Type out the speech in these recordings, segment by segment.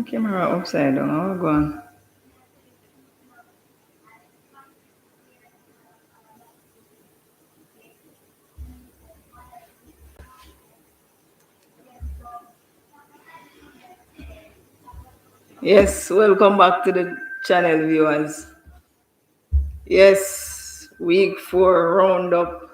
Camera upside down. How go on? Yes, welcome back to the channel, viewers. Yes, week 4 roundup.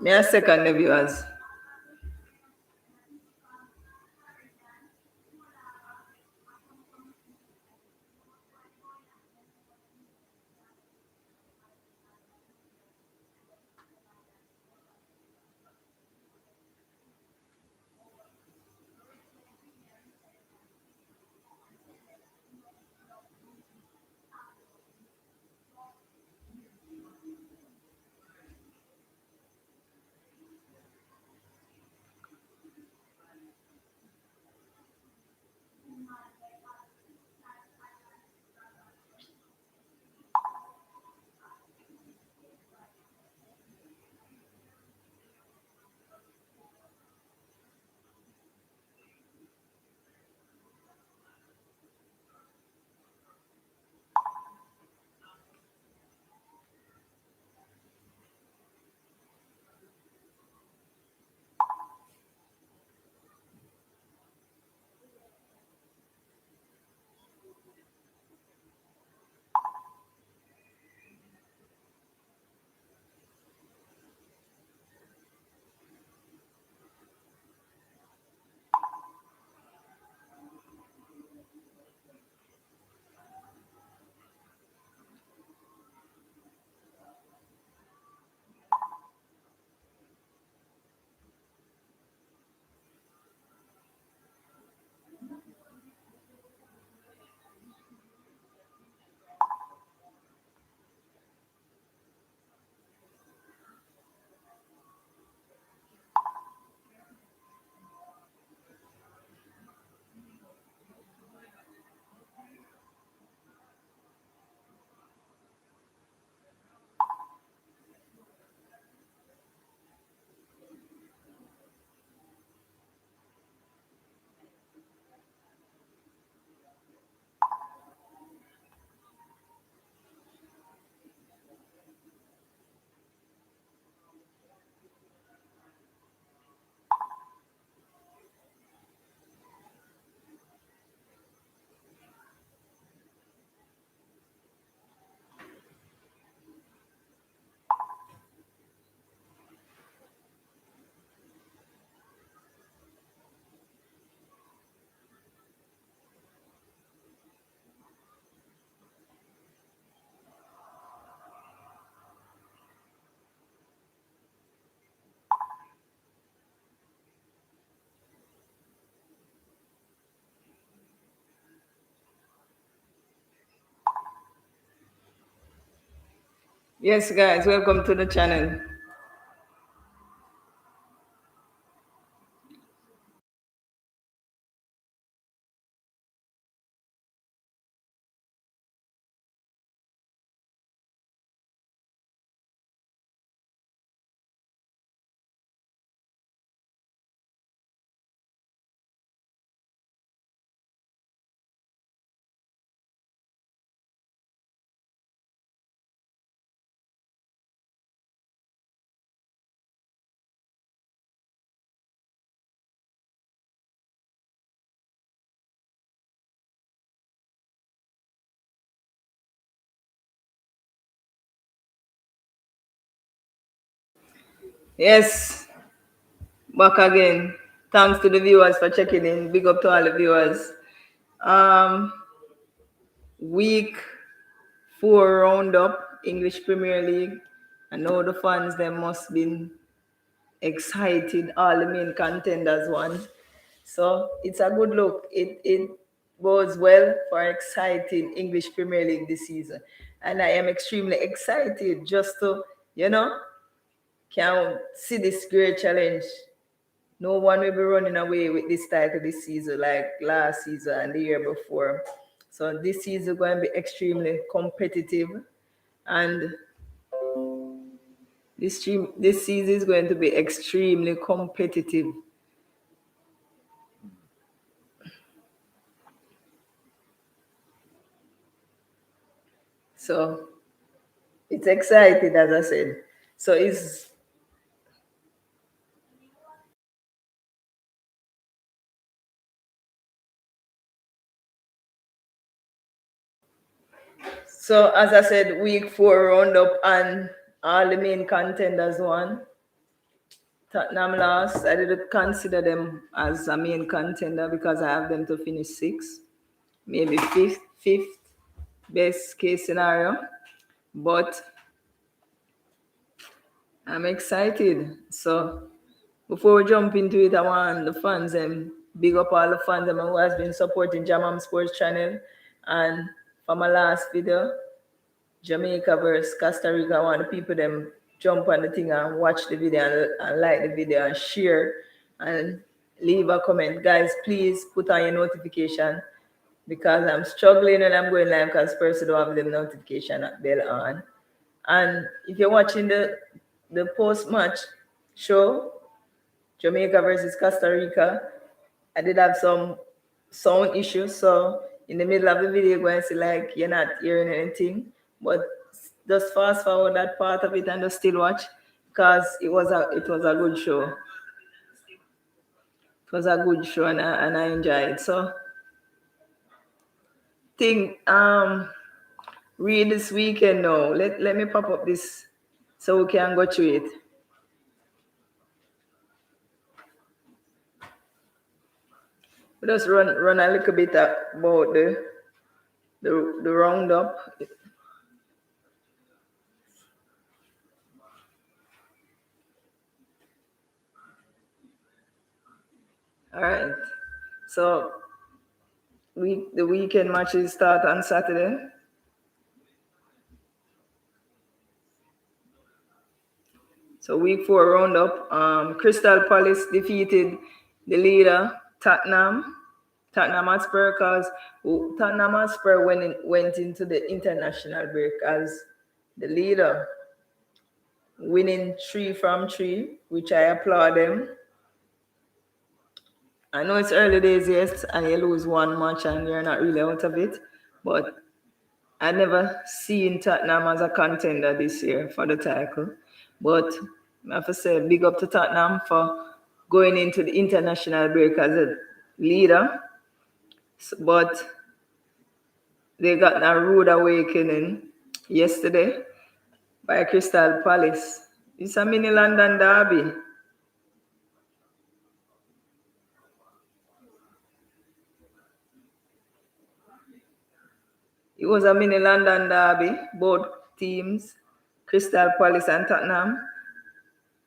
Me a second, the viewers. Yes, guys, welcome to the channel. Yes, back again. Thanks to the viewers for checking in. Big up to all the viewers. Um, week 4 roundup, English Premier League. I know the fans them must been excited. All the main contenders won. So it's a good look. It bodes well for exciting English Premier League this season. and I am extremely excited just to, can see this great challenge. No one will be running away with this title this season like last season and the year before. So this season is going to be extremely competitive, and this season is going to be extremely competitive. So it's exciting, as I said. So it's so as I said, week 4 roundup and all the main contenders won. Tottenham lost. I didn't consider them as a main contender because I have them to finish 6th, maybe fifth best case scenario. But I'm excited. So before we jump into it, I want the fans and big up all the fans who has been supporting Jamam Sports Channel. And for my last video, Jamaica versus Costa Rica, I want the people them jump on the thing and watch the video and like the video and share and leave a comment. Guys, please put on your notification because I'm struggling when I'm going live because person don't have the notification bell on. And if you're watching the post-match show, Jamaica versus Costa Rica, I did have some sound issues. So in the middle of the video, you're going to see like you're not hearing anything. But just fast forward that part of it and just still watch because it was a good show. It was a good show and I enjoyed it. So read this weekend now. Let me pop up this so we can go through it. We just run a little bit about the roundup. All right. So the weekend matches start on Saturday. So week 4 roundup. Crystal Palace defeated the leader Tottenham Hotspur because Tottenham Hotspur went into the international break as the leader, winning 3 from 3, which I applaud them. I know it's early days, yes, and you lose one match and you're not really out of it, but I never seen Tottenham as a contender this year for the title. But I have to say, big up to Tottenham for going into the international break as a leader. But they got a rude awakening yesterday by Crystal Palace. It's a mini London derby. It was a mini London derby, both teams, Crystal Palace and Tottenham.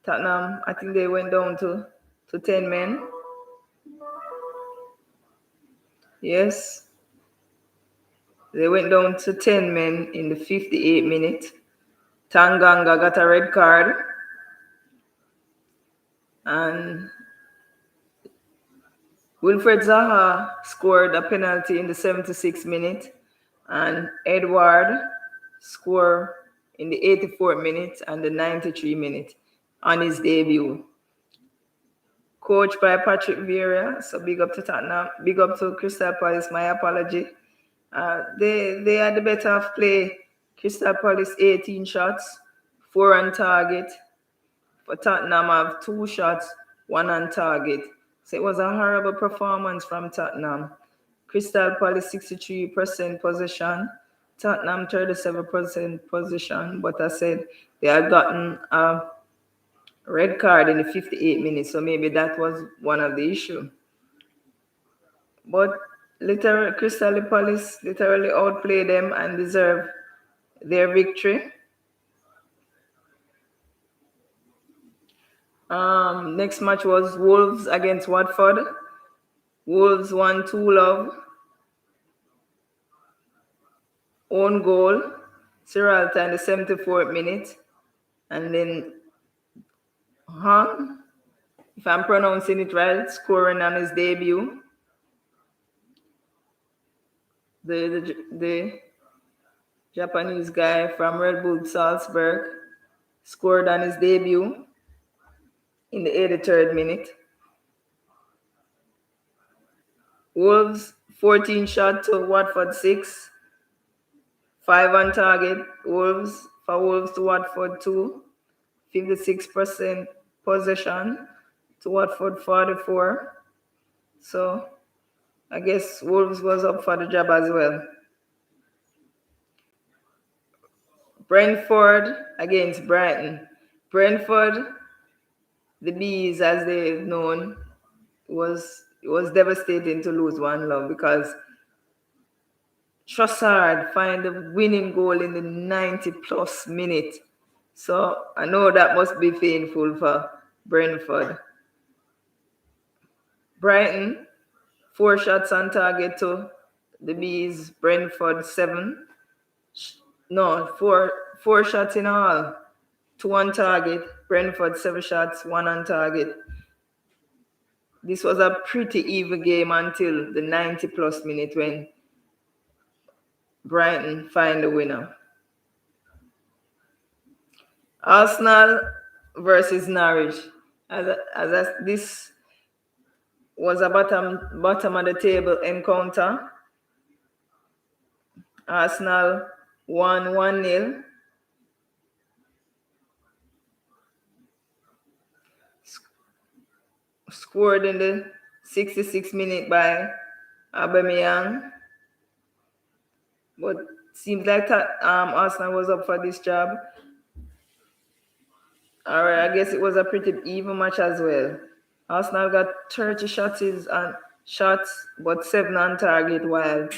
Tottenham, I think they went down to 10 men. Yes. They went down to 10 men in the 58th minute. Tanganga got a red card. And Wilfred Zaha scored a penalty in the 76th minute. And Edward scored in the 84th minute and the 93rd minute on his debut. Coached by Patrick Vieira. So big up to Tottenham. Big up to Crystal Palace. My apology. They had the better of play. Crystal Palace 18 shots, 4 on target. For Tottenham have 2 shots, 1 on target. So it was a horrible performance from Tottenham. Crystal Palace 63% possession, Tottenham 37% possession. But I said they had gotten a red card in the 58 minutes, so maybe that was one of the issues. But Crystal Palace literally outplayed them and deserved their victory. Next match was Wolves against Watford. Wolves won 2-0. Own goal. Serralta in the 74th minute. And then Hong, if I'm pronouncing it right, scoring on his debut. The Japanese guy from Red Bull Salzburg scored on his debut in the 83rd minute. Wolves 14 shot to Watford 6. 5 on target. Wolves to Watford 2. 56% possession to Watford 44. So I guess Wolves was up for the job as well. Brentford against Brighton. Brentford, the Bees, as they've known, it was devastating to lose 1-0 because Trossard find the winning goal in the 90 plus minute. So I know that must be painful for Brentford. Brighton, 4 shots on target to the Bees. Brentford 7. No, four shots in all. 2 on target. Brentford 7 shots, 1 on target. This was a pretty even game until the 90 plus minute when Brighton find the winner. Arsenal versus Norwich. This was a bottom of the table encounter. Arsenal won 1-0. Scored in the 66th minute by Aubameyang. But seems like Arsenal was up for this job. All right, I guess it was a pretty even match as well. Arsenal got 30 shots, but 7 on target, while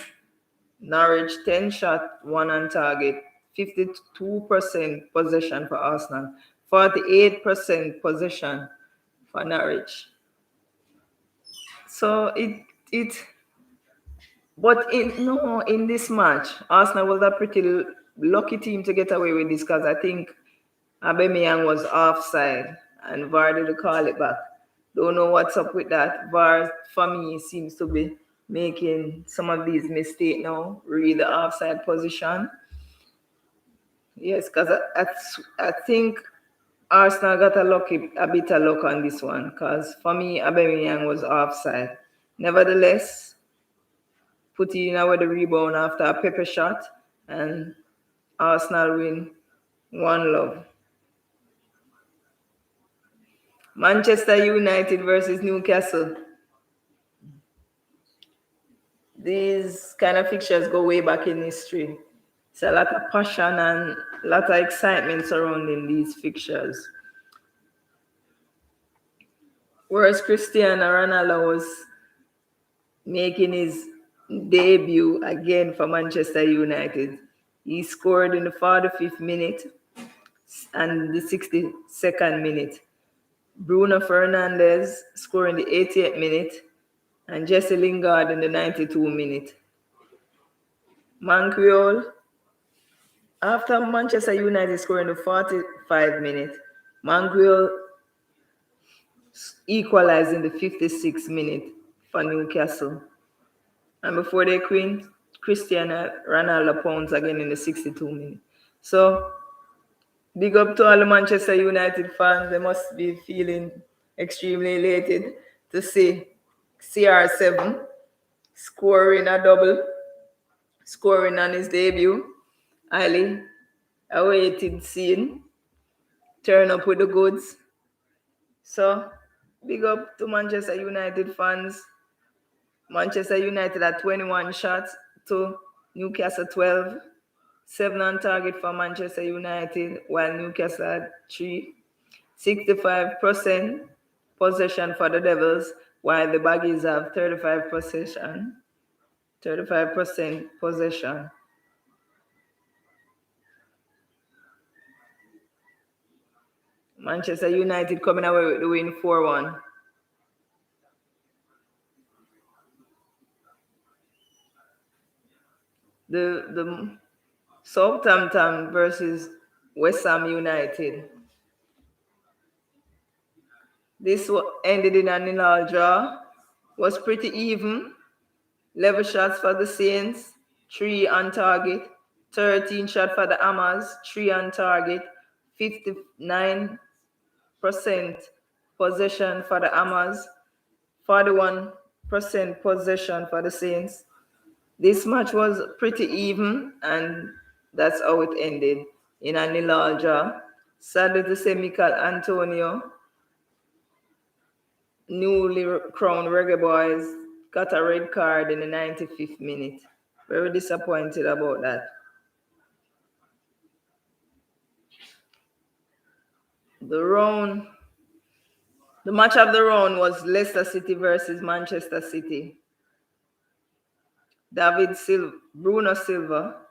Norwich 10 shot, 1 on target. 52% possession for Arsenal, 48% possession for Norwich. So in this match, Arsenal was a pretty lucky team to get away with this because I think Aubameyang was offside and VAR did call it back. Don't know what's up with that. VAR, for me, seems to be making some of these mistakes now. Read the offside position. Yes, because I think Arsenal got a bit of luck on this one because for me, Aubameyang was offside. Nevertheless, put in with the rebound after a pepper shot and Arsenal win 1-0. Manchester United versus Newcastle. These kind of fixtures go way back in history. It's a lot of passion and a lot of excitement surrounding these fixtures. Whereas Cristiano Ronaldo was making his debut again for Manchester United. He scored in the 45th minute and the 62nd minute. Bruno Fernandes scored in the 88th minute and Jesse Lingard in the 92 minute. Manquillo, after Manchester United scored in the 45 minute, Manquillo equalized in the 56th minute for Newcastle. And before they queen, Cristiano Ronaldo pounds again in the 62 minute. So big up to all the Manchester United fans. They must be feeling extremely elated to see CR7 scoring a double, scoring on his debut. Highly awaited scene. Turn up with the goods. So big up to Manchester United fans. Manchester United at 21 shots to Newcastle 12. 7 on target for Manchester United, while Newcastle had 3. 65% possession for the Devils, while the Baggies have 35% possession. Manchester United coming away with the win 4-1. The Southampton versus West Ham United. This ended in a 0-0 draw. Was pretty even. 11 shots for the Saints, 3 on target. 13 shots for the Hammers, 3 on target. 59% possession for the Hammers, 41% possession for the Saints. This match was pretty even, and that's how it ended in a 0-0 draw. Sadly to say, Mikel Antonio, newly crowned Reggae Boys, got a red card in the 95th minute. Very disappointed about that. The match of the round was Leicester City versus Manchester City. Bruno Silva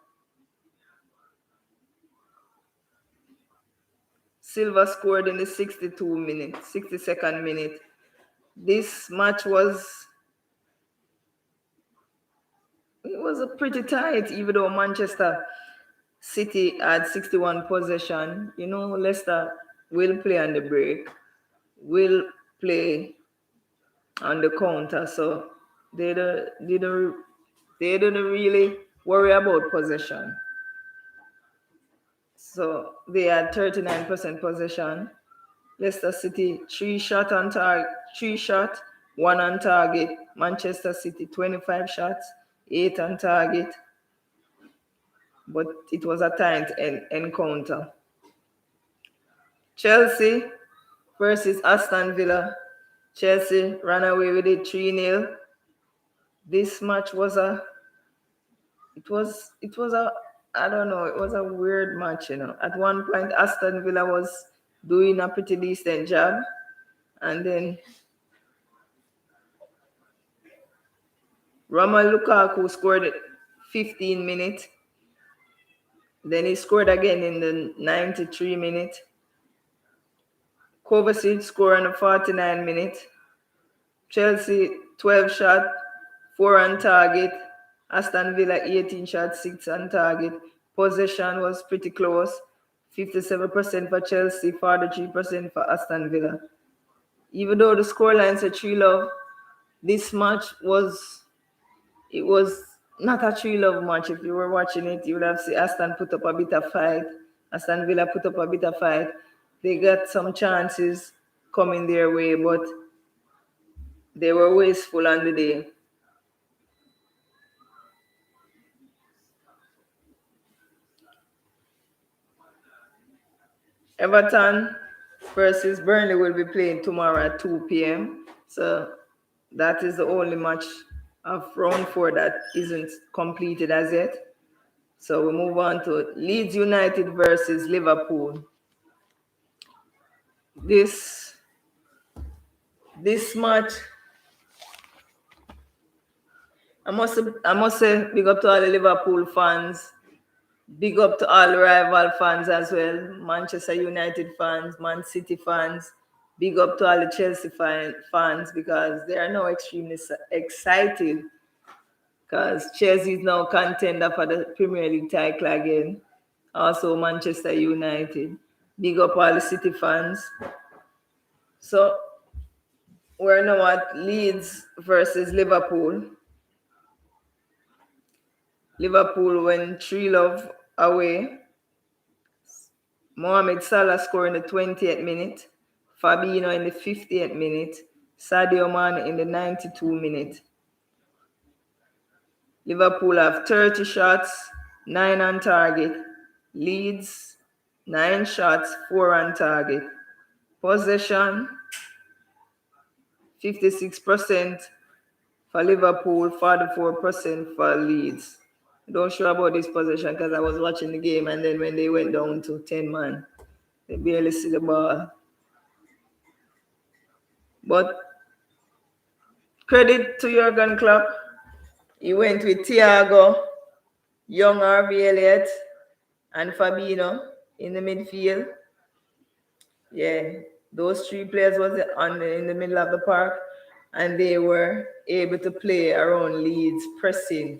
scored in the 62nd minute. This match was pretty tight, even though Manchester City had 61 possession. Leicester will play on the break, will play on the counter, so they don't really worry about possession. So they had 39% possession. Leicester City 3 shot on target, 1 on target. Manchester City 25 shots, 8 on target. But it was a tight encounter. Chelsea versus Aston Villa. Chelsea ran away with it 3-0. This match was a weird match, At one point, Aston Villa was doing a pretty decent job, and then Romelu Lukaku scored at 15 minutes. Then he scored again in the 93 minute. Kovacic scored on the 49 minute. Chelsea 12 shot, 4 on target. Aston Villa 18 shots, 6 on target. Possession was pretty close. 57% for Chelsea, 43% for Aston Villa. Even though the scorelines are 3-0, this match was not a 3-0 match. If you were watching it, you would have seen Aston put up a bit of fight. Aston Villa put up a bit of fight. They got some chances coming their way, but they were wasteful on the day. Everton versus Burnley will be playing tomorrow at 2 p.m. So that is the only match of round 4 that isn't completed as yet. So we move on to Leeds United versus Liverpool. This match, I must say big up to all the Liverpool fans. Big up to all the rival fans as well. Manchester United fans, Man City fans. Big up to all the Chelsea fans, because they are now extremely excited, because Chelsea is now contender for the Premier League title again. Also Manchester United. Big up all the City fans. So we're now at Leeds versus Liverpool. Liverpool went 3-0 away. Mohamed Salah scored in the 20th minute. Fabinho in the 50th minute. Sadio Mane in the 92nd minute. Liverpool have 30 shots, 9 on target. Leeds, 9 shots, 4 on target. Possession, 56% for Liverpool, 44% for Leeds. Don't sure about this possession because I was watching the game, and then when they went down to 10 man, they barely see the ball. But credit to Jurgen Klopp. He went with Thiago, young Harvey Elliott, and Fabinho in the midfield. Yeah, those 3 players was in the middle of the park, and they were able to play around Leeds, pressing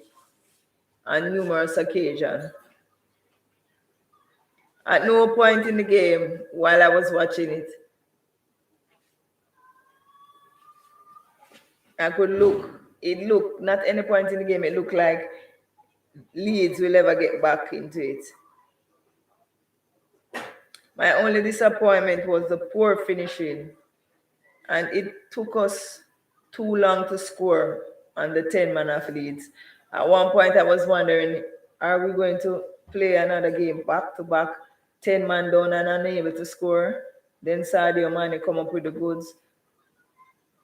on numerous occasions. At no point in the game while I was watching it, I could look. It looked, not any point in the game, it looked like Leeds will ever get back into it. My only disappointment was the poor finishing, and it took us too long to score on the 10-man of Leeds. At one point, I was wondering, are we going to play another game back to back, 10-man down and unable to score? Then Sadio Mane come up with the goods.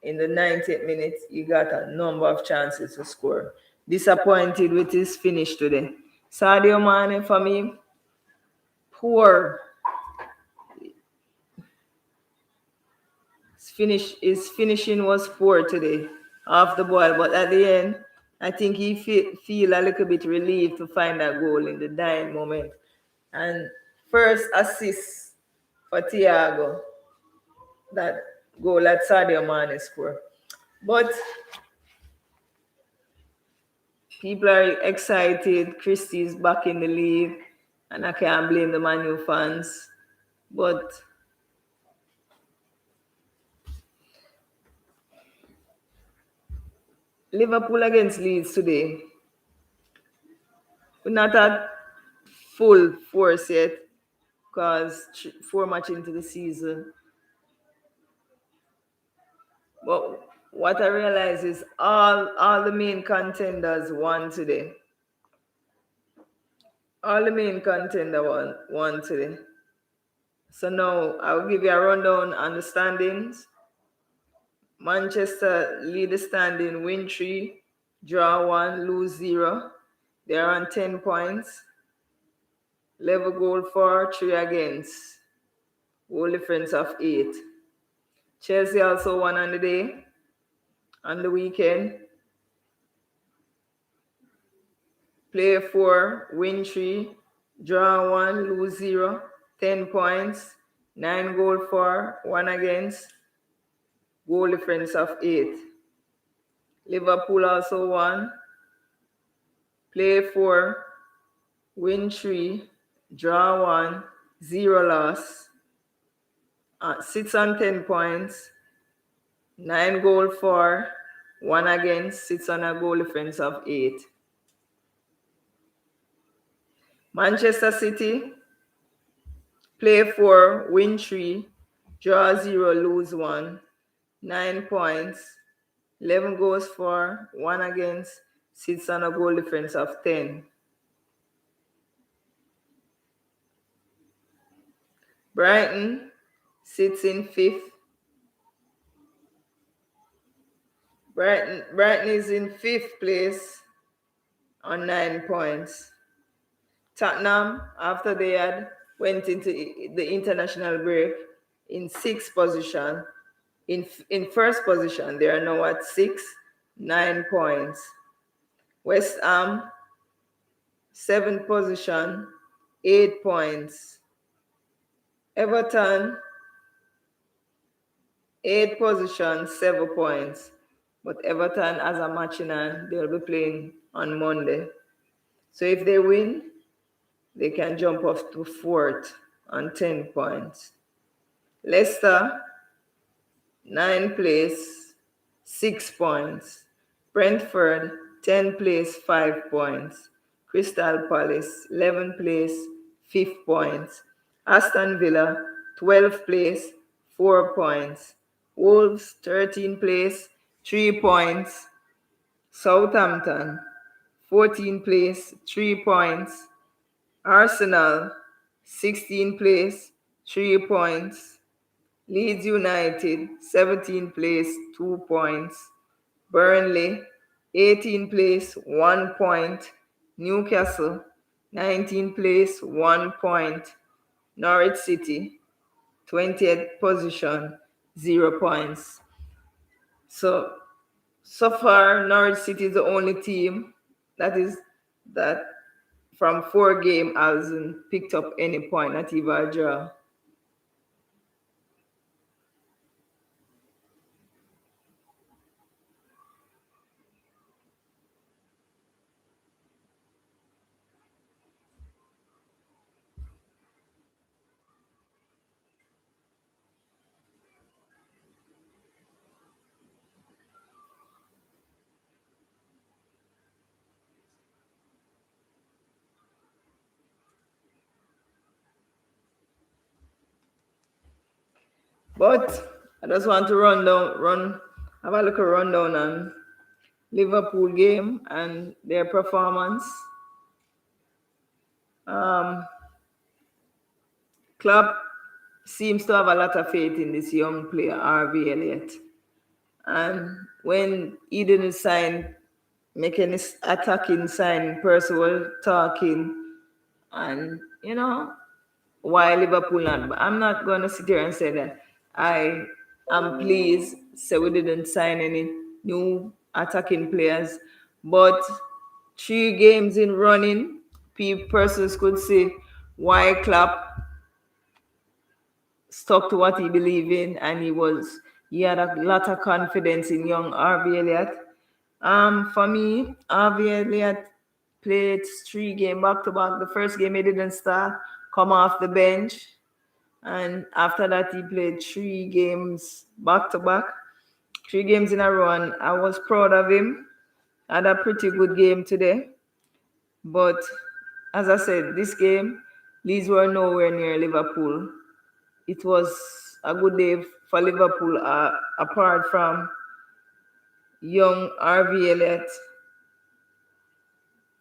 In the 90th minute, he got a number of chances to score. Disappointed with his finish today. Sadio Mane, for me, poor. His finishing was poor today off the ball, but at the end, I think he feel a little bit relieved to find that goal in the dying moment. And first assist for Thiago, that goal at Sadio Mane score. But people are excited. Christie's back in the league, and I can't blame the Man U fans. But Liverpool against Leeds today, we're not at full force yet because 4 matches into the season. But what I realize is all the main contenders won today. All the main contender won today. So now I'll give you a rundown on the standings. Manchester lead the standing, win 3, draw 1, lose 0. They are on 10 points. Level goal for 3 against. Goal difference of 8. Chelsea also won on the day, on the weekend. Play 4, win 3, draw 1, lose 0. 10 points. 9 goal for, 1 against. Goal difference of 8. Liverpool also won. Play 4, win 3, draw 1, 0 loss. 6 on 10 points. 9 goal for, 1 against, 6 on a goal difference of 8. Manchester City, play 4, win 3, draw 0, lose 1. 9 points. 11 goals for, 1 against, 6 on a goal difference of 10. Brighton sits in 5th. Brighton is in 5th place on 9 points. Tottenham, after they had went into the international break, in 6th position. In first position, they are now at 6, 9 points. West Ham, 7th position, 8 points. Everton, 8th position, 7 points. But Everton has a match in hand. They'll be playing on Monday. So if they win, they can jump off to 4th on 10 points. Leicester, 9th place, 6 points. Brentford, 10th place, 5 points. Crystal Palace, 11th place, 5 points. Aston Villa, 12th place, 4 points. Wolves, 13th place, 3 points. Southampton, 14th place, 3 points. Arsenal, 16th place, 3 points. Leeds United, 17th place, 2 points. Burnley, 18th place, 1 point. Newcastle, 19th place, 1 point. Norwich City, 20th position, 0 points. So far, Norwich City is the only team that from 4 games hasn't picked up any point, not even a draw. But I just want to have a little rundown on Liverpool game and their performance. Um, Klopp seems to have a lot of faith in this young player, RV Elliott. And when he didn't make any attacking sign, Percival talking, and why Liverpool not? But I'm not going to sit here and say that I am pleased. So we didn't sign any new attacking players, but 3 games in running, persons could see why Klopp stuck to what he believed in, and he had a lot of confidence in young RV Elliott. For me, RV Elliott played 3 games back to back. The first game he didn't start, come off the bench, and after that he played 3 games back to back, 3 games in a row, and I was proud of him. Had a pretty good game today, but as I said, this game, Leeds were nowhere near Liverpool. It was a good day for Liverpool, apart from young RV Elliott,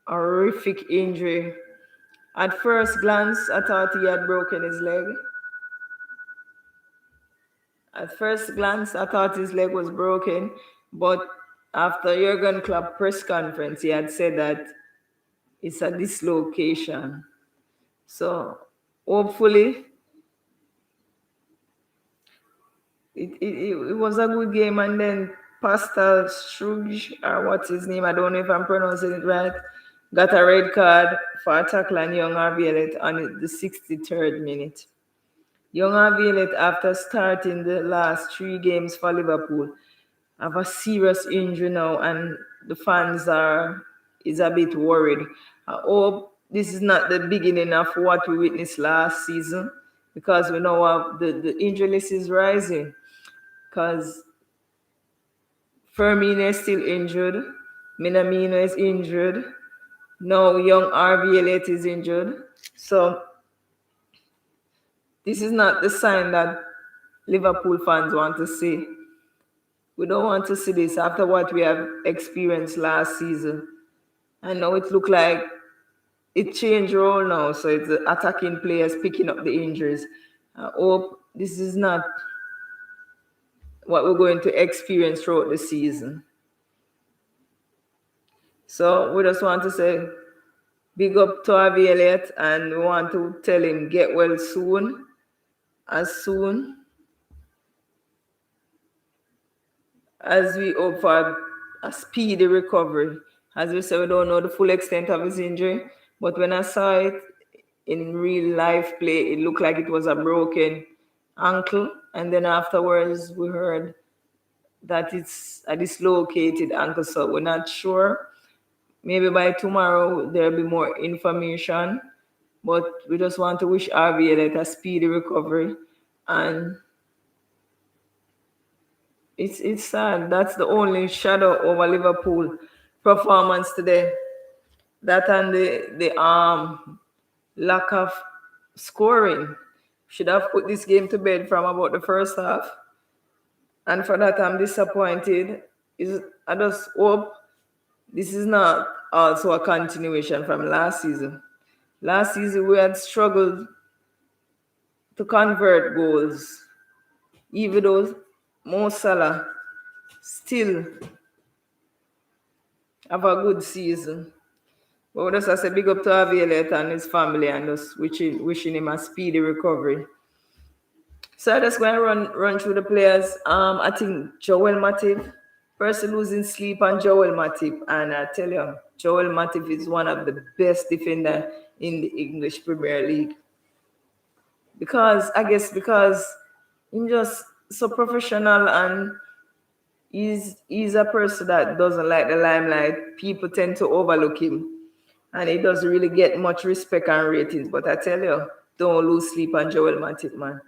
a horrific injury. At first glance, I thought he had broken his leg. At first glance, I thought his leg was broken, but after Jurgen Klopp press conference, he had said that it's a dislocation. So hopefully, it was a good game. And then Pastor Struge, or what's his name, I don't know if I'm pronouncing it right, got a red card for tackling young RV Elliott on the 63rd minute. Young RV Elliott, after starting the last 3 games for Liverpool, have a serious injury now, and the fans is a bit worried. I hope this is not the beginning of what we witnessed last season, because we know the injury list is rising. Because Firmino is still injured, Minamino is injured, now young RV Elliott is injured. So this is not the sign that Liverpool fans want to see. We don't want to see this after what we have experienced last season. And now it looks like it changed role now. So it's the attacking players picking up the injuries. I hope this is not what we're going to experience throughout the season. So we just want to say big up to RV Elliott, and we want to tell him get well soon as we hope for a speedy recovery. As we said, we don't know the full extent of his injury, but when I saw it in real life play, it looked like it was a broken ankle, and then afterwards we heard that it's a dislocated ankle, so we're not sure. Maybe by tomorrow there'll be more information, but we just want to wish RV Elliott a speedy recovery. And it's sad. That's the only shadow over Liverpool performance today. That and the lack of scoring. Should have put this game to bed from about the first half. And for that, I'm disappointed. I just hope this is not also a continuation from last season. Last season, we had struggled to convert goals, even though Mo Salah still have a good season. But we just say big up to RV Elliott and his family, and just wishing him a speedy recovery. So I just going to run through the players. I think Joel Matip, person losing sleep on Joel Matip, and I tell you, Joel Matip is one of the best defenders in the English Premier League. Because he's just so professional, and he's a person that doesn't like the limelight. People tend to overlook him, and he doesn't really get much respect and ratings. But I tell you, don't lose sleep on Joel Matip, man.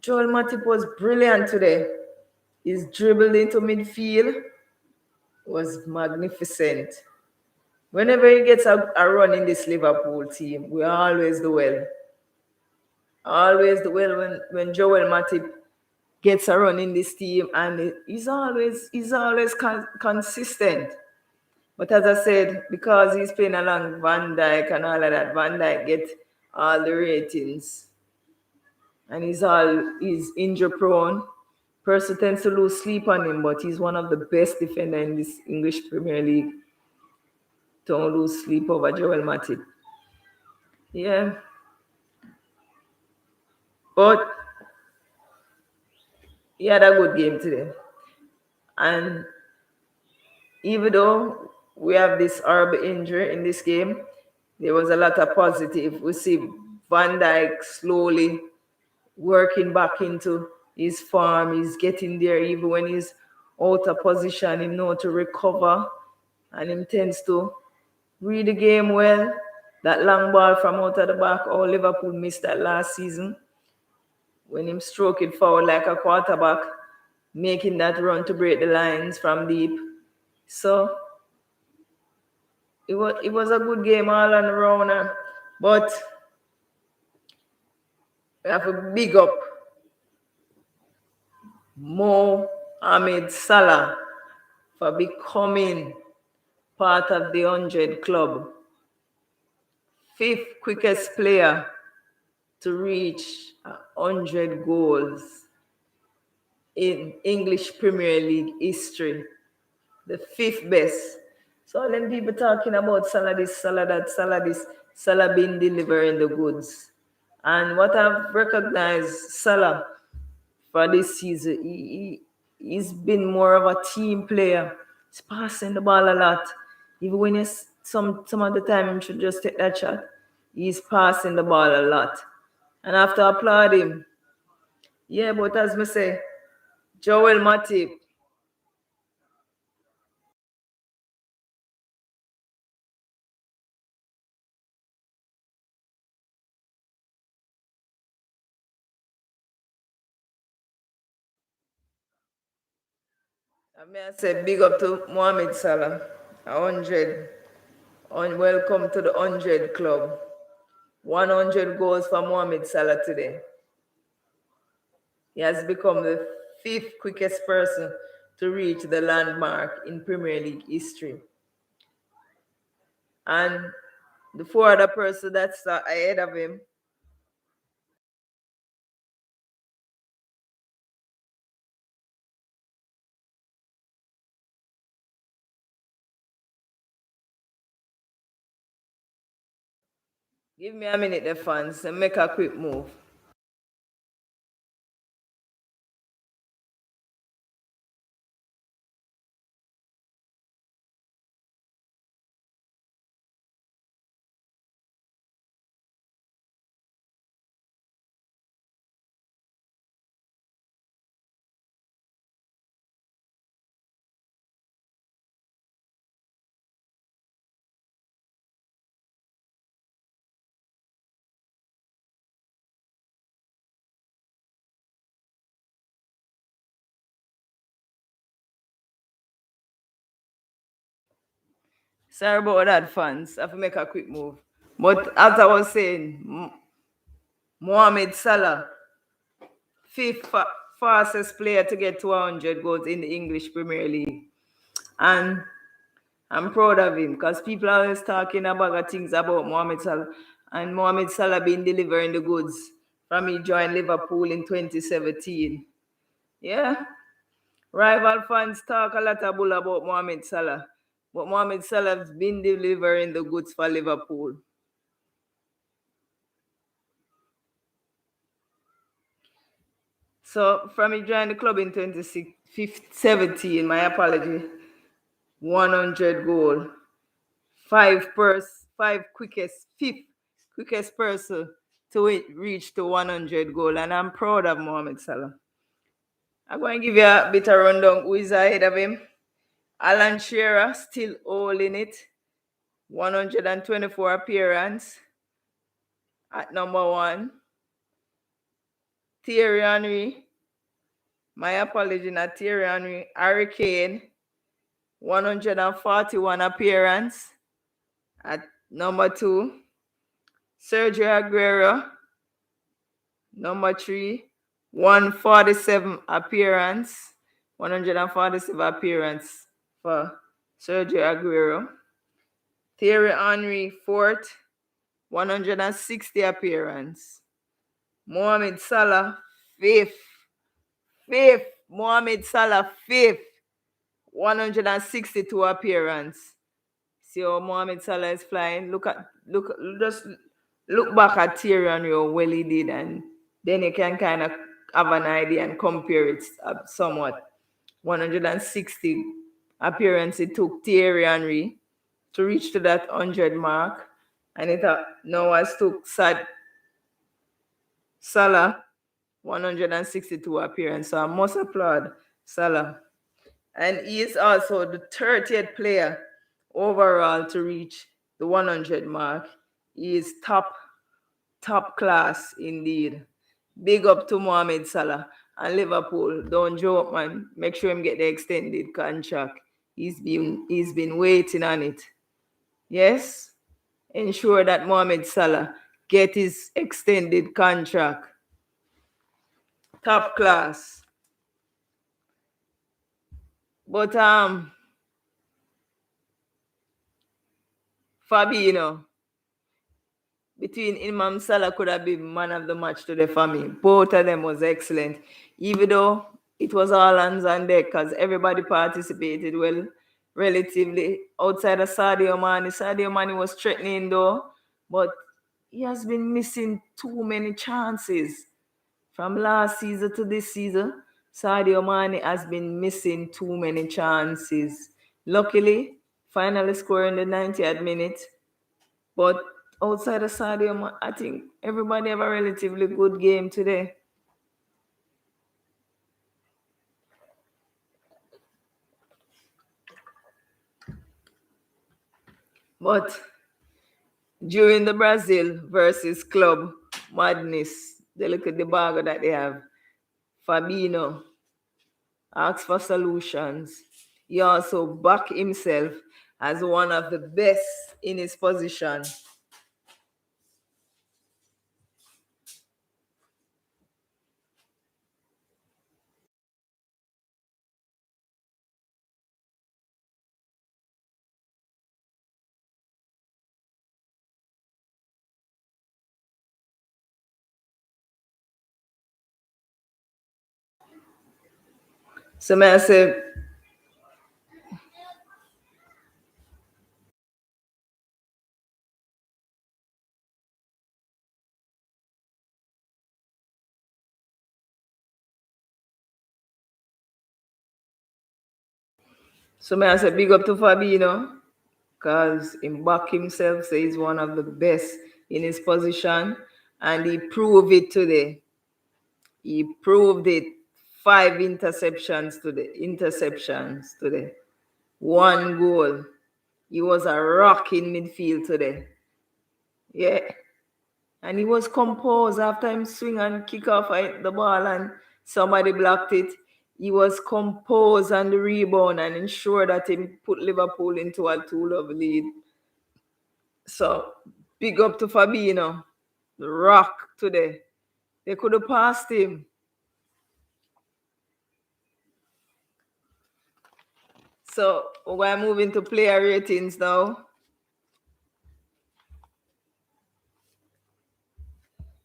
Joel Matip was brilliant today. His dribble into midfield was magnificent. Whenever he gets a run in this Liverpool team, we always do well. Always the well when Joel Matip gets a run in this team, and he's always consistent. But as I said, because he's playing along Van Dijk and all of that, Van Dijk get all the ratings, and he's injury prone. Person tends to lose sleep on him, but he's one of the best defender in this English Premier League. Don't lose sleep over Joel Matip. Yeah. But he had a good game today. And even though we have this horrible injury in this game, there was a lot of positive. We see Van Dijk slowly working back into his form. He's getting there even when he's out of position. He knows to recover, and he tends to read the game well. That long ball from out of the back, all Liverpool missed that last season. When him stroke it forward like a quarterback, making that run to break the lines from deep. So it was a good game all on around. But we have to big up Mohamed Salah for becoming part of the 100 club. 5th quickest player to reach 100 goals in English Premier League history. The 5th best. So all them people talking about Salah this, Salah that, Salah this, Salah been delivering the goods. And what I've recognized Salah for this season, he's been more of a team player. He's passing the ball a lot. Even when he's some of the time he should just take that shot, he's passing the ball a lot. And I have to applaud him. Yeah, but as me say, Joel Matip. I may say big up to Mohamed Salah. 100. Welcome to the 100 club. 100 goals for Mohamed Salah today. He has become the 5th quickest person to reach the landmark in Premier League history. And the 4 other person that's ahead of him, give me a minute, the fans, and make a quick move. Sorry about that, fans. I have to make a quick move. But as I was saying, Mohamed Salah, 5th fastest player to get to 100 goals in the English Premier League. And I'm proud of him because people are always talking about things about Mohamed Salah. And Mohamed Salah been delivering the goods from he joined Liverpool in 2017. Yeah. Rival fans talk a lot of bull about Mohamed Salah. But Mohamed Salah has been delivering the goods for Liverpool. So from he joined the club in 2017, my apology, 100 goal. 5th quickest, 5th quickest person to reach to 100 goal. And I'm proud of Mohamed Salah. I'm going to give you a bit of rundown who is ahead of him. Alan Shearer still holding it. 124 appearance at number 1. Thierry Henry. My apology, not Thierry Henry. Harry Kane. 141 appearance at number 2. Sergio Aguero. Number 3, 147 appearance. 147 appearance for Sergio Aguero. Thierry Henry, 4th, 160 appearance. Mohamed Salah, 5th. Mohamed Salah, 5th, 162 appearance. See how Mohamed Salah is flying. Just look back at Thierry Henry, how well he did, and then you can kind of have an idea and compare it somewhat. 160 appearance it took Thierry Henry to reach to that 100 mark, and it now has took Salah 162 appearance. So I must applaud Salah. And he is also the 30th player overall to reach the 100 mark. He is top class indeed. Big up to Mohamed Salah and Liverpool. Don't joke, man. Make sure him get the extended contract. He's been waiting on it. Yes? Ensure that Mohamed Salah get his extended contract. Top class. But Fabinho, between Imam Salah could have been man of the match today for me. Both of them was excellent. Even though it was all hands on deck because everybody participated well, relatively. Outside of Sadio Mane was threatening though, but he has been missing too many chances. From last season to this season, Sadio Mane has been missing too many chances. Luckily, finally scoring the 90th minute. But outside of Sadio, I think everybody have a relatively good game today. But during the Brazil versus club madness, they look at the bag that they have. Fabinho asks for solutions. He also backed himself as one of the best in his position. So may I say, big up to Fabinho, because he back himself, say he's one of the best in his position, and he proved it today. He proved it. 5 interceptions today. 1 goal. He was a rock in midfield today. Yeah. And he was composed after him swing and kick off the ball and somebody blocked it. He was composed on the rebound and ensured that he put Liverpool into a 2-love lead. So big up to Fabinho. The rock today. They could have passed him. So we're moving to player ratings now.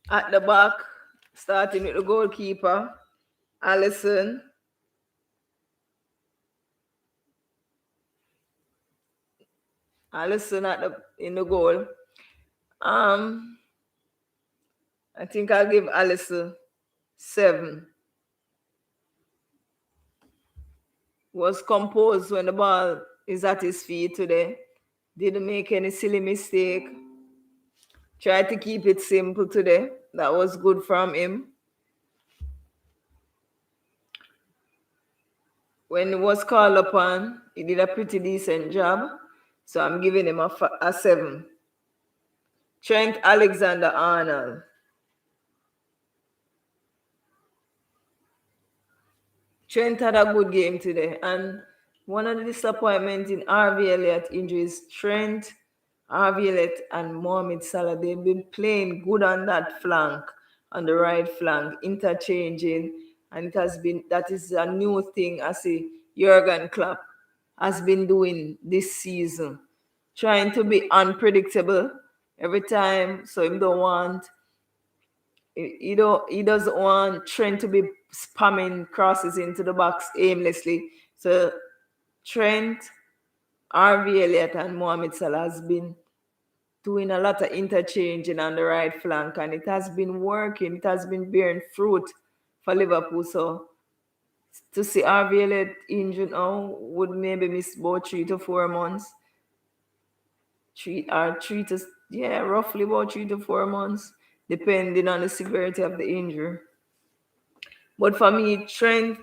At the back, starting with the goalkeeper, Alisson. In the goal. I think I'll give Alisson 7. Was composed when the ball is at his feet today. Didn't make any silly mistake. Tried to keep it simple today. That was good from him. When he was called upon, he did a pretty decent job. So I'm giving him a 7. Trent Alexander-Arnold. Trent had a good game today. And one of the disappointments in RV Elliott injuries, Trent, RV Elliott, and Mohamed Salah, they've been playing good on that flank. on the right flank, interchanging, and that is a new thing I see Jurgen Klopp has been doing this season, trying to be unpredictable every time. So he doesn't want Trent to be spamming crosses into the box aimlessly. So Trent, RV Elliott, and Mohamed Salah has been doing a lot of interchanging on the right flank, and it has been working. It has been bearing fruit for Liverpool. So to see RV Elliott injured now would maybe miss about 3 to 4 months. Roughly about 3 to 4 months, depending on the severity of the injury. But for me, Trent,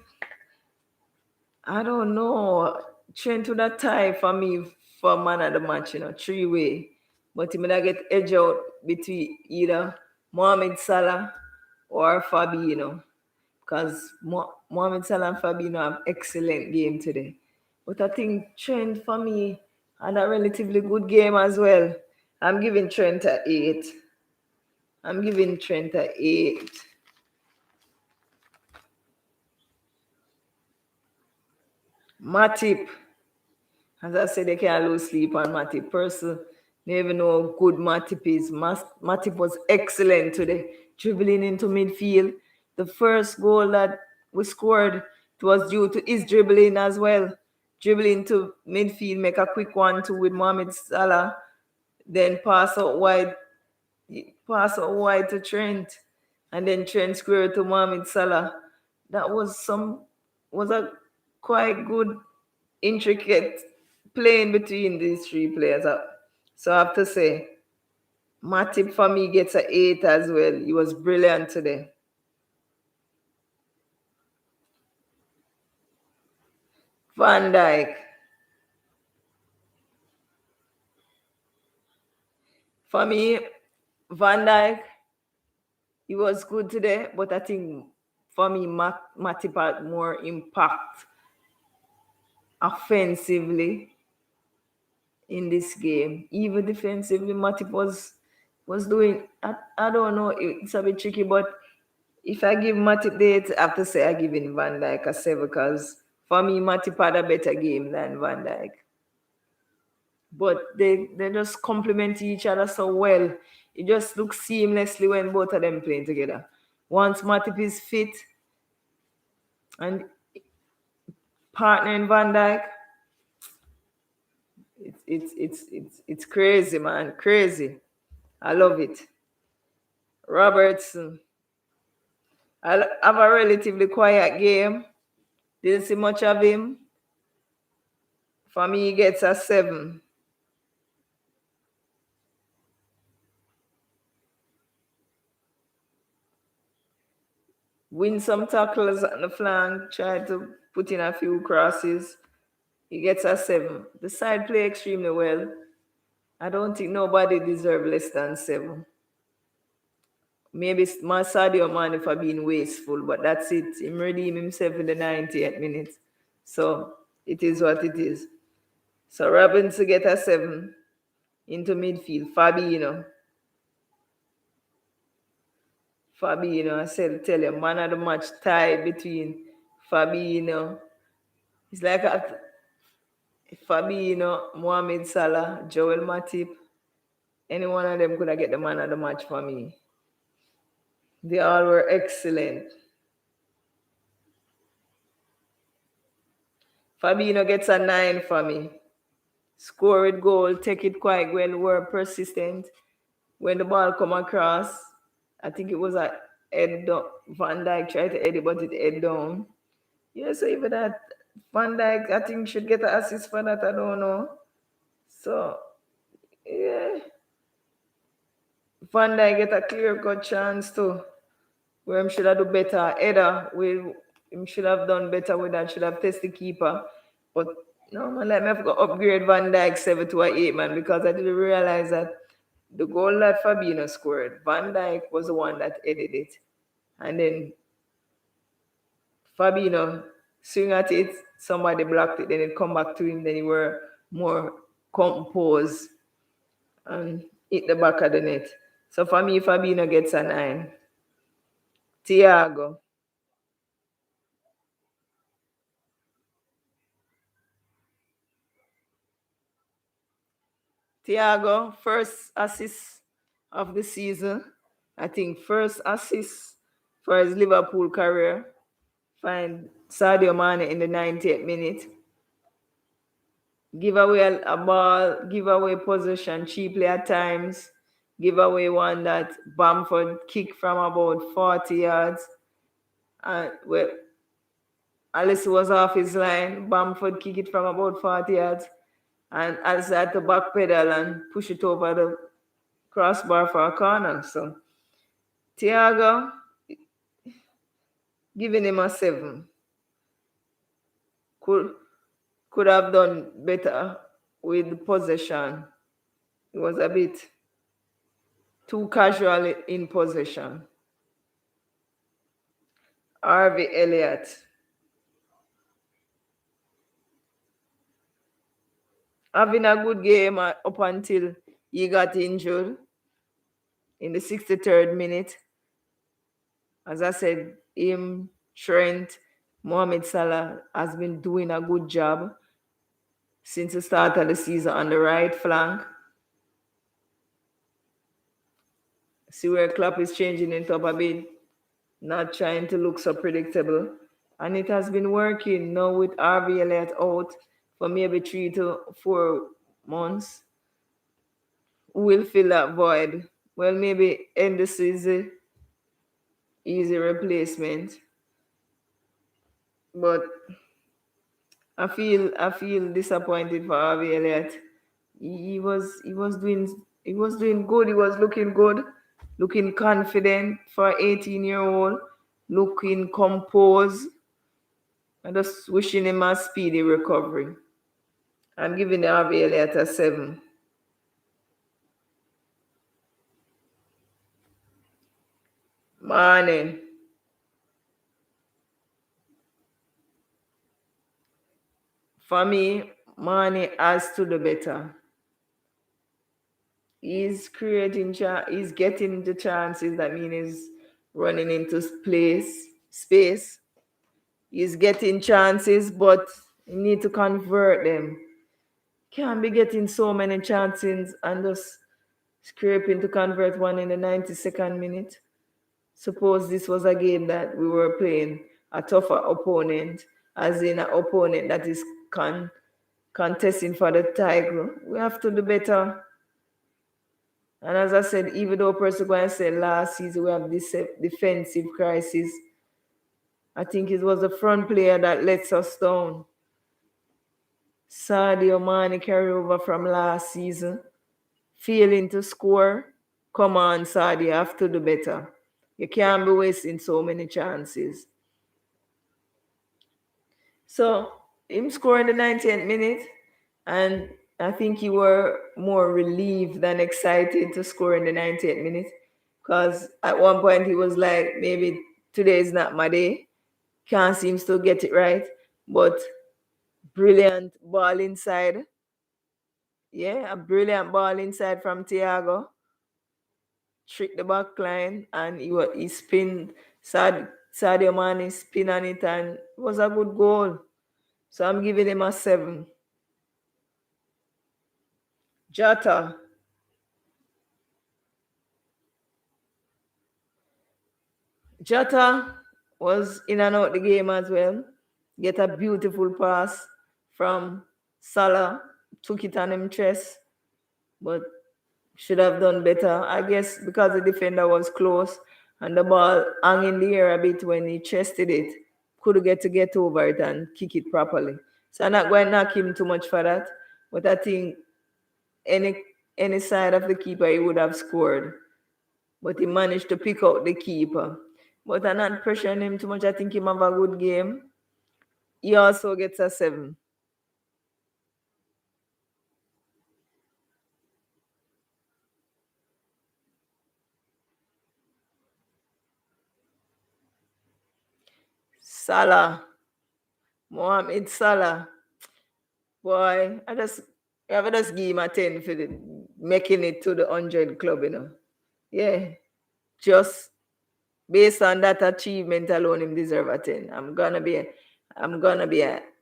I don't know. Trent would have tie for me for man of the match, 3-way. But he might get edge out between either Mohamed Salah or Fabinho. Because Mohamed Salah and Fabinho have excellent game today. But I think Trent for me had a relatively good game as well. I'm giving Trent a 8. Matip, as I said, they can't lose sleep on Matip. Person, never know how good Matip is. Matip was excellent today, dribbling into midfield. The first goal that we scored, it was due to his dribbling as well. Dribbling to midfield, make a quick 1-2 with Mohamed Salah, then pass out wide to Trent, and then Trent square to Mohamed Salah. That was a quite good, intricate playing between these three players. So I have to say, Matip for me gets an 8 as well. He was brilliant today. Van Dijk. For me, Van Dijk, he was good today, but I think for me, Matip had more impact offensively in this game. Even defensively, Matip was doing. I don't know. It's a bit tricky, but if I give Matip the 8, I have to say I give him Van Dijk a 7 because for me, Matip had a better game than Van Dijk. But they just complement each other so well. It just looks seamlessly when both of them playing together. Once Matip is fit and partnering Van Dijk, it's crazy, man. Crazy. I love it. Robertson. I have a relatively quiet game. Didn't see much of him. For me, he gets a 7. Win some tackles on the flank, try to put in a few crosses. He gets a 7. The side play extremely well. I don't think nobody deserves less than 7. Maybe Sadio Mane for being wasteful, but that's it. He redeemed himself in the 90th minute. So it is what it is. So Robinson get a 7 into midfield. Fabinho, I said, tell you, man of the match tie between Fabinho. It's like Fabinho, Mohamed Salah, Joel Matip. Any one of them could have get the man of the match for me. They all were excellent. Fabinho gets a 9 for me. Score it goal, take it quite well, were persistent. When the ball come across, I think it was a head down. Van Dijk tried to head it, but it head down. Yeah, so even that, Van Dijk, I think should get an assist for that, I don't know. So, yeah. Van Dijk get a clear-cut chance too, where him should have done better. Header, him should have done better with that, should have tested the keeper. But no, man, let me have to upgrade Van Dijk 7 to an 8, man, because I didn't realize that the goal that Fabinho scored, Van Dijk was the one that headed it. And then Fabinho swing at it, somebody blocked it, then it come back to him, then he were more composed and hit the back of the net. So for me, Fabinho gets a 9. Thiago. Thiago, first assist of the season. I think first assist for his Liverpool career. Find Sadio Mane in the 90th minute. Give away a ball, give away possession cheaply at times. Give away one that Bamford kicked from about 40 yards. And well, Alice was off his line. Bamford kicked it from about 40 yards. And Alice had to backpedal and push it over the crossbar for a corner. So Thiago, giving him a 7. Could have done better with possession. It was a bit too casual in possession. Harvey Elliott. Having a good game up until he got injured in the 63rd minute. As I said, him, Trent, Mohamed Salah has been doing a good job since the start of the season on the right flank. See where Klopp is changing it up a bit, not trying to look so predictable. And it has been working now with Harvey Elliott out for maybe 3 to 4 months. Who will fill that void? Well, maybe end the season, easy replacement. But I feel disappointed for Harvey Elliott. He was doing good. He was looking good, looking confident for 18-year-old, looking composed. I'm just wishing him a speedy recovery. I'm giving Harvey Elliott a 7. Mane. For me, Mane has to do better. He's he's getting the chances. That means he's running into space. He's getting chances, but you need to convert them. Can't be getting so many chances and just scraping to convert one in the 92nd minute. Suppose this was a game that we were playing a tougher opponent, as in an opponent that is contesting for the title. We have to do better. And as I said, even though Perseguan said last season we have this defensive crisis, I think it was the front player that lets us down. Sadio Mane carry over from last season, failing to score. Come on, Sadio, you have to do better. You can't be wasting so many chances. So him scoring the 90th minute, and I think you were more relieved than excited to score in the 90th minute, because at one point he was like, maybe today is not my day. Can't seem to get it right, but brilliant ball inside. Yeah, a brilliant ball inside from Thiago. Trick the back line, and he spin Sadio Mane spin on it, and it was a good goal. So I'm giving him a 7. Jota. Jota was in and out the game as well. Get a beautiful pass from Salah. Took it on him chest, but should have done better. I guess because the defender was close and the ball hung in the air a bit when he chested it. Could get over it and kick it properly. So I'm not going to knock him too much for that. But I think any side of the keeper he would have scored. But he managed to pick out the keeper. But I'm not pressuring him too much. I think he have a good game. He also gets a 7. Salah. Mohamed Salah. Boy, I just give him a 10 for making it to the 100 club, Yeah. Just Based on that achievement alone, him deserve a 10. I'm gonna be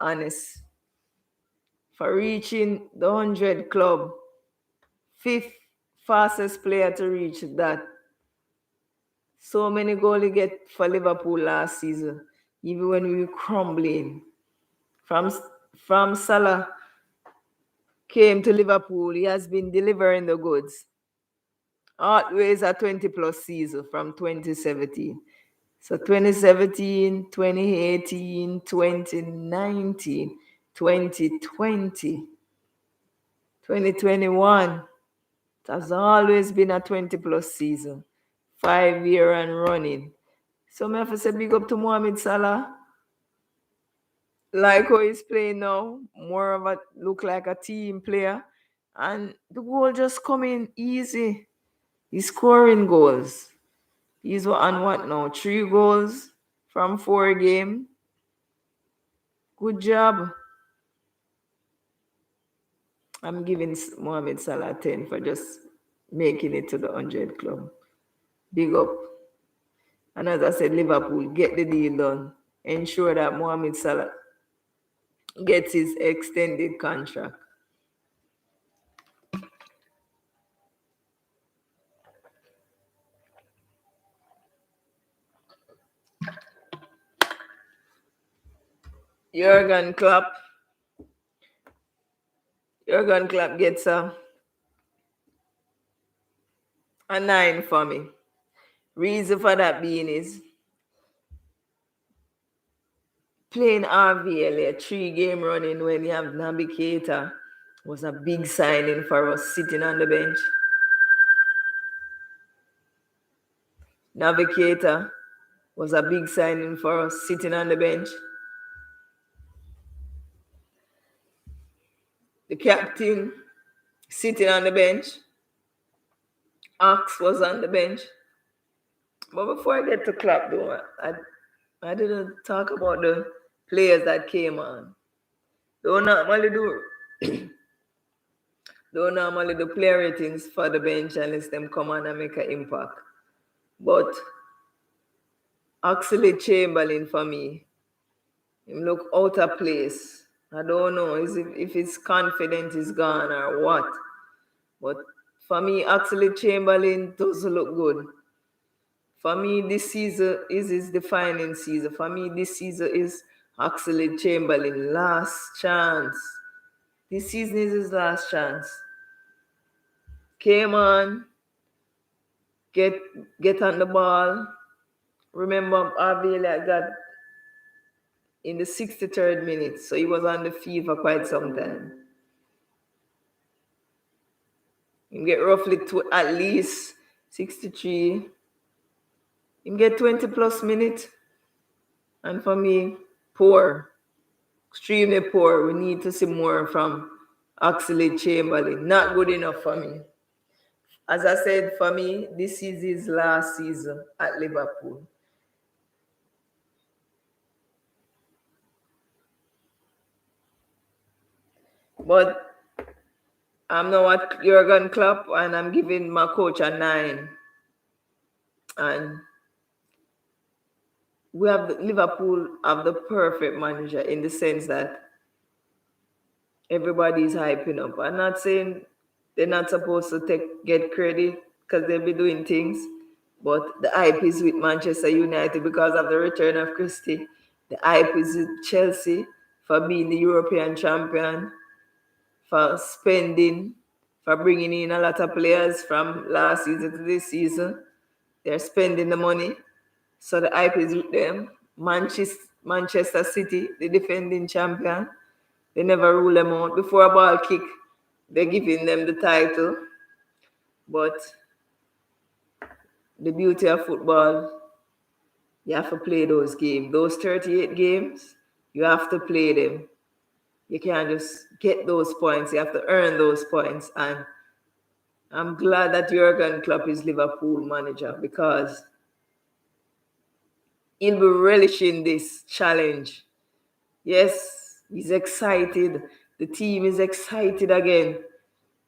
honest. For reaching the 100 club, fifth fastest player to reach that. So many goals he get for Liverpool last season, even when we were crumbling. From Salah came to Liverpool, he has been delivering the goods. Always a 20 plus season from 2017. So 2017, 2018, 2019, 2020, 2021. It has always been a 20 plus season. 5 year and running. So I have to say big up to Mohamed Salah. Like how he's playing now, more of a look like a team player. And the goal just coming easy. He's scoring goals. He's on what now? 3 goals from 4 games. Good job. I'm giving Mohamed Salah 10 for just making it to the 100 club. Big up. And as I said, Liverpool, get the deal done. Ensure that Mohamed Salah gets his extended contract. Jurgen Klopp gets a 9 for me. Reason for that being is playing RVL, a 3-game running when you have Navigator was a big signing for us sitting on the bench. Navigator was a big signing for us sitting on the bench. The captain sitting on the bench. Ox was on the bench. But before I get to Klopp, though, I didn't talk about the players that came on. Don't normally do player ratings for the bench unless them come on and make an impact. But Oxlade-Chamberlain for me, him look out of place. I don't know if his confidence is gone or what. But for me, Oxlade-Chamberlain doesn't look good. For me, this season is his defining season. For me, this season is Oxlade-Chamberlain last chance. This season is his last chance. Came on, get on the ball. Remember, Avila got in the 63rd minute, so he was on the field for quite some time. He get roughly at least 63. He get 20 plus minutes. And for me, poor. Extremely poor. We need to see more from Oxlade-Chamberlain. Not good enough for me. As I said, for me, this is his last season at Liverpool. But I'm now at Jurgen Klopp and I'm giving my coach a 9. And Liverpool have the perfect manager in the sense that everybody is hyping up. I'm not saying they're not supposed to get credit because they'll be doing things, but the hype is with Manchester United because of the return of Christie. The hype is with Chelsea for being the European champion, for spending, for bringing in a lot of players from last season to this season. They're spending the money. So the hype is with them. Manchester City, the defending champion, they never rule them out. Before a ball kick, they're giving them the title. But the beauty of football, you have to play those games. Those 38 games, you have to play them. You can't just get those points. You have to earn those points. And I'm glad that Jurgen Klopp is Liverpool manager because he'll be relishing this challenge. Yes, he's excited. The team is excited again.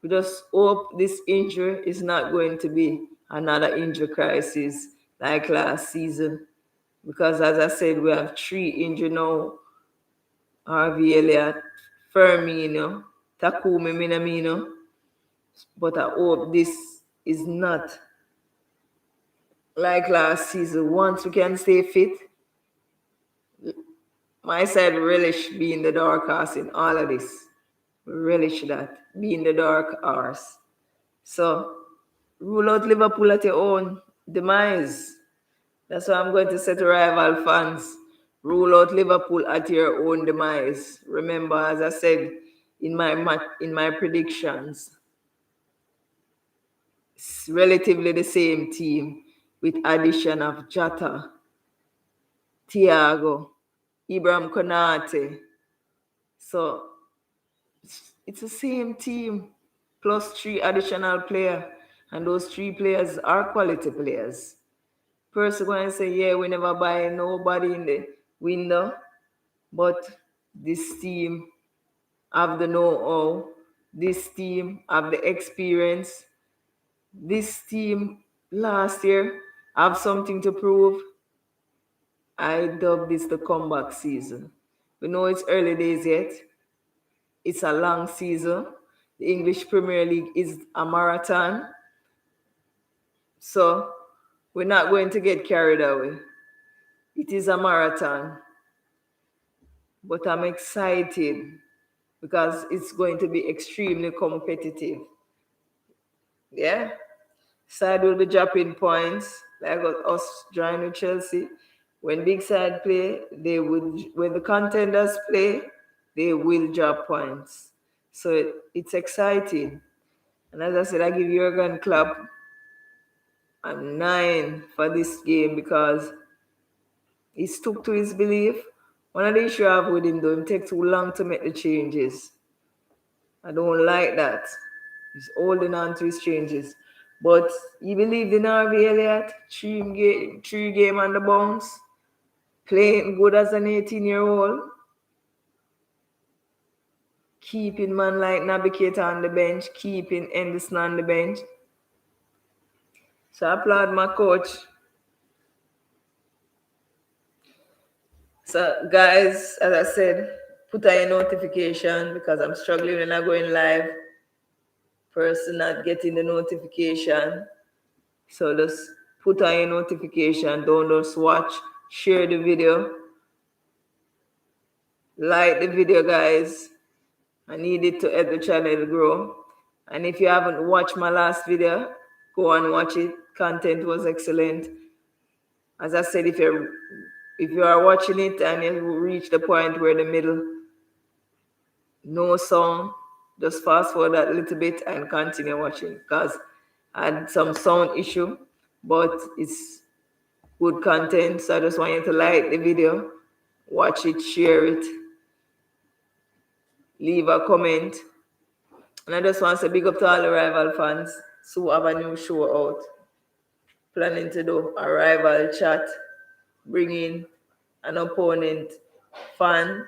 We just hope this injury is not going to be another injury crisis like last season. Because as I said, we have 3 injured now. Harvey Elliott, Firmino, Takumi Minamino. But I hope this is not like last season. Once we can stay fit, my side relish being the dark horse in all of this. We relish that, being the dark horse. So rule out Liverpool at your own demise. That's why I'm going to say to rival fans. Rule out Liverpool at your own demise. Remember, as I said in my predictions, it's relatively the same team with addition of Jota, Thiago, Ibrahim Konate. So it's the same team plus 3 additional players, and those 3 players are quality players. Person going to say, yeah, we never buy nobody in the window, but this team have the know-how, this team have the experience, this team last year have something to prove. I dub this the comeback season. We know it's early days yet. It's a long season. The English Premier League is a marathon. So we're not going to get carried away. It is a marathon. But I'm excited because it's going to be extremely competitive. Yeah. Side will be dropping points, like us joining Chelsea. When big side play, when the contenders play, they will drop points. So it's exciting. And as I said, I give Jurgen Klopp a 9 for this game because he stuck to his belief. One of the issues I have with him, though, it takes too long to make the changes. I don't like that. He's holding on to his changes. But he believed in Harvey Elliott, 3 game on the bounce, playing good as an 18-year-old, keeping man like Navigator on the bench, keeping Henderson on the bench. So I applaud my coach. So guys, as I said, put on your notification because I'm struggling when I'm going live. Person not getting the notification. So just put on your notification. Don't just watch. Share the video. Like the video, guys. I need it to help the channel grow. And if you haven't watched my last video, go and watch it. Content was excellent. As I said, if you are watching it and you reach the point where the middle, no song, just fast forward that little bit and continue watching because I had some sound issue, but it's good content. So I just want you to like the video, watch it, share it, leave a comment. And I just want to say big up to all the rival fans who have a new show out. Planning to do a rival chat, bring in an opponent fan,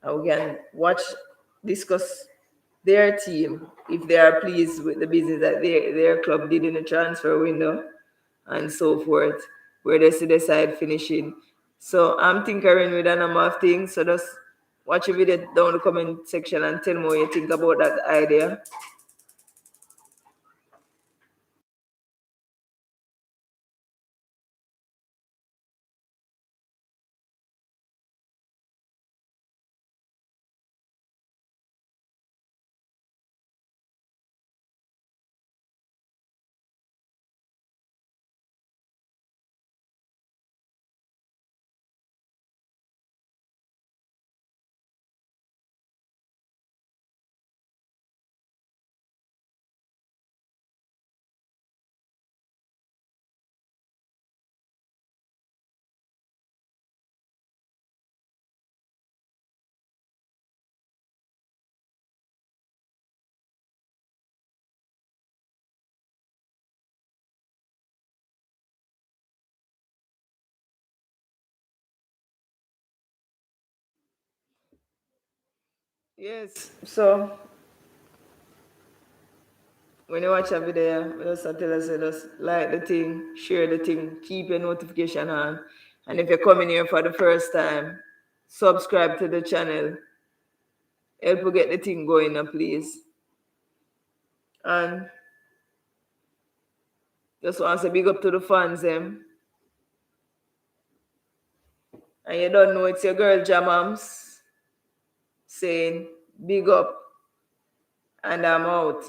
and we can watch, discuss their team if they are pleased with the business that their club did in the transfer window and so forth, where they see the side finishing. So I'm tinkering with a number of things. So just watch a video down the comment section and tell me what you think about that idea. Yes. So when you watch a video, just tell us, just like the thing, share the thing, keep your notification on. And if you're coming here for the first time, subscribe to the channel. Help get the thing going, please. And just want to say big up to the fans, them. And you don't know it's your girl Jamams saying big up. And I'm out.